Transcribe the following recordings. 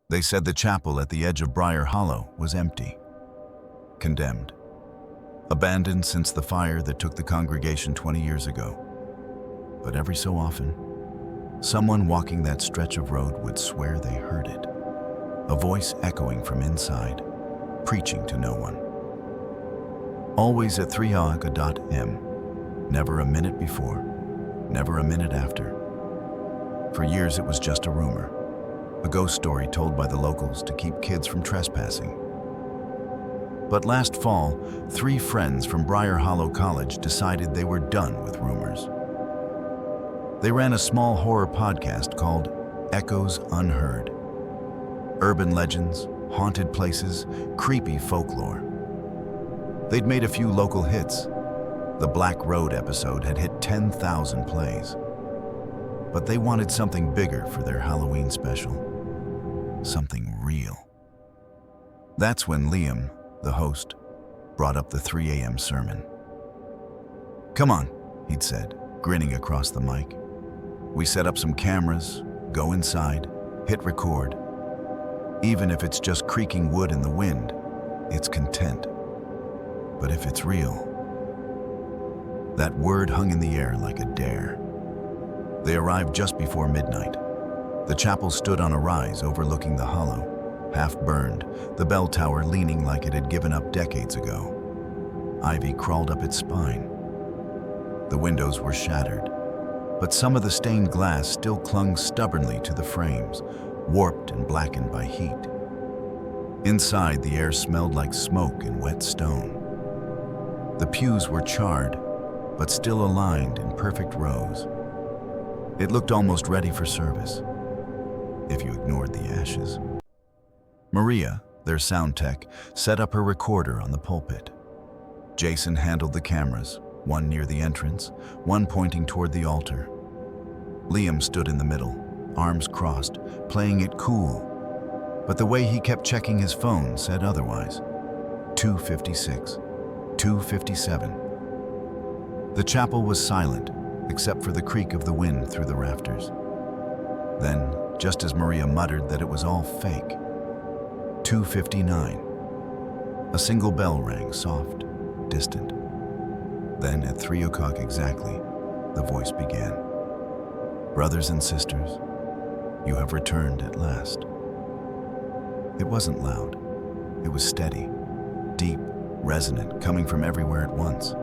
They said the chapel at the edge of Briar Hollow was empty, condemned, abandoned since the fire that took the congregation 20 years ago. But every so often, someone walking that stretch of road would swear they heard it, a voice echoing from inside, preaching to no one. Always at 3:00 a.m., never a minute before, never a minute after. For years it was just a rumor, a ghost story told by the locals to keep kids from trespassing. But last fall, 3 friends from Briar Hollow College decided they were done with rumors. They ran a small horror podcast called Echoes Unheard. Urban legends, haunted places, creepy folklore. They'd made a few local hits. The Black Road episode had hit 10,000 plays. But they wanted something bigger for their Halloween special. Something real. That's when Liam, the host, brought up the 3 a.m. sermon. "Come on," he'd said, grinning across the mic. "We set up some cameras, go inside, hit record. Even if it's just creaking wood in the wind, it's content. But if it's real..." That word hung in the air like a dare. They arrived just before midnight. The chapel stood on a rise overlooking the hollow, half burned, the bell tower leaning like it had given up decades ago. Ivy crawled up its spine. The windows were shattered, but some of the stained glass still clung stubbornly to the frames, warped and blackened by heat. Inside, the air smelled like smoke and wet stone. The pews were charred, but still aligned in perfect rows. It looked almost ready for service, if you ignored the ashes. Maria, their sound tech, set up her recorder on the pulpit. Jason handled the cameras, one near the entrance, one pointing toward the altar. Liam stood in the middle, arms crossed, playing it cool. But the way he kept checking his phone said otherwise. 2:56, 2:57. The chapel was silent, except for the creak of the wind through the rafters. Then, just as Maria muttered that it was all fake, 2:59. A single bell rang, soft, distant. Then, at 3 o'clock exactly, the voice began. "Brothers and sisters, you have returned at last." It wasn't loud. It was steady, deep, resonant, coming from everywhere at once.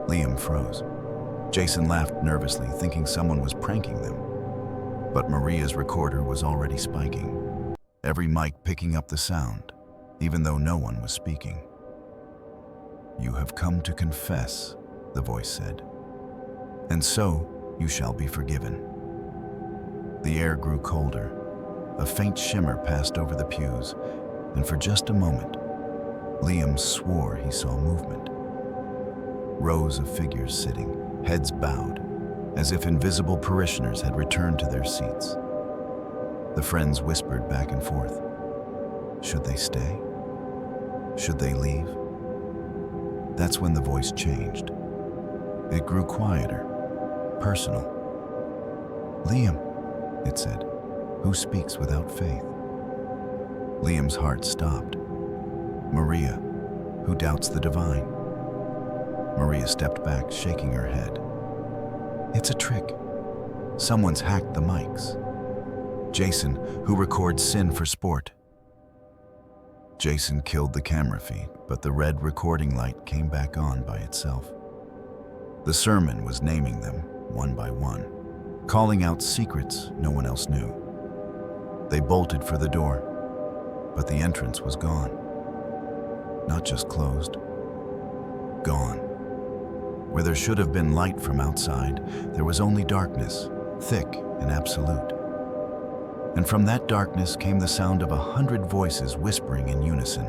Liam froze. Jason laughed nervously, thinking someone was pranking them. But Maria's recorder was already spiking, every mic picking up the sound, even though no one was speaking. "You have come to confess," the voice said, "and so you shall be forgiven." The air grew colder. A faint shimmer passed over the pews, and for just a moment, Liam swore he saw movement. Rows of figures sitting, heads bowed, as if invisible parishioners had returned to their seats. The friends whispered back and forth. Should they stay? Should they leave? That's when the voice changed. It grew quieter, personal. "Liam," it said, "who speaks without faith?" Liam's heart stopped. "Maria, who doubts the divine?" Maria stepped back, shaking her head. "It's a trick. Someone's hacked the mics. Jason, who records sin for sport." Jason killed the camera feed, but the red recording light came back on by itself. The sermon was naming them, one by one, calling out secrets no one else knew. They bolted for the door, but the entrance was gone. Not just closed, gone. Where there should have been light from outside, there was only darkness, thick and absolute. And from that darkness came the sound of 100 voices whispering in unison.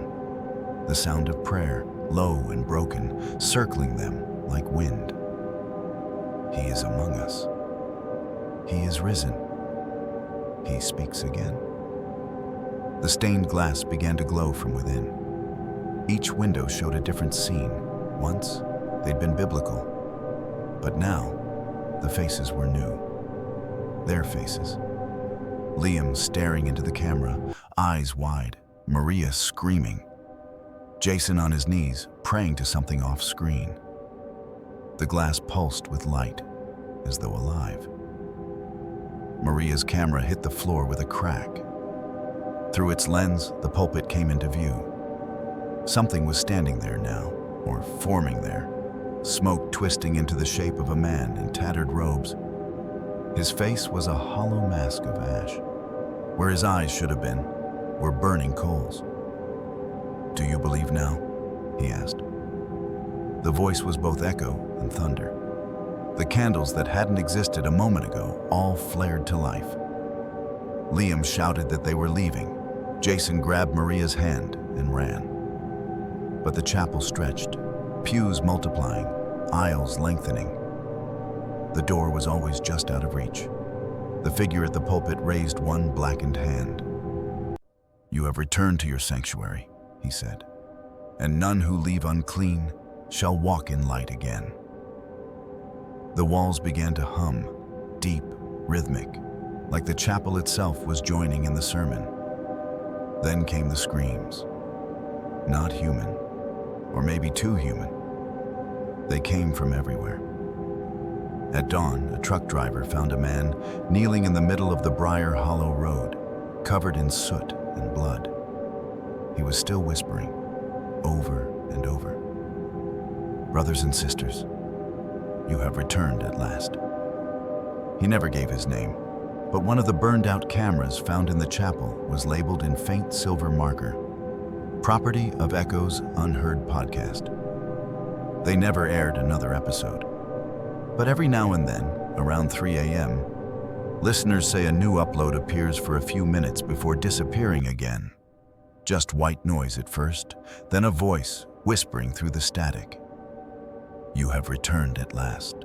The sound of prayer, low and broken, circling them like wind. "He is among us. He is risen. He speaks again." The stained glass began to glow from within. Each window showed a different scene. Once, they'd been biblical. But now, the faces were new. Their faces. Liam staring into the camera, eyes wide, Maria screaming. Jason on his knees, praying to something off-screen. The glass pulsed with light, as though alive. Maria's camera hit the floor with a crack. Through its lens, the pulpit came into view. Something was standing there now, or forming there, smoke twisting into the shape of a man in tattered robes. His face was a hollow mask of ash. Where his eyes should have been were burning coals. "Do you believe now?" he asked. The voice was both echo and thunder. The candles that hadn't existed a moment ago all flared to life. Liam shouted that they were leaving. Jason grabbed Maria's hand and ran. But the chapel stretched, pews multiplying, aisles lengthening. The door was always just out of reach. The figure at the pulpit raised one blackened hand. "You have returned to your sanctuary," he said, "and none who leave unclean shall walk in light again." The walls began to hum, deep, rhythmic, like the chapel itself was joining in the sermon. Then came the screams. Not human, or maybe too human. They came from everywhere. At dawn, a truck driver found a man kneeling in the middle of the Briar Hollow road, covered in soot and blood. He was still whispering, over and over, "Brothers and sisters, you have returned at last." He never gave his name, but one of the burned-out cameras found in the chapel was labeled in faint silver marker, "Property of Echoes Unheard podcast." They never aired another episode. But every now and then, around 3 a.m., listeners say a new upload appears for a few minutes before disappearing again. Just white noise at first, then a voice whispering through the static. "You have returned at last."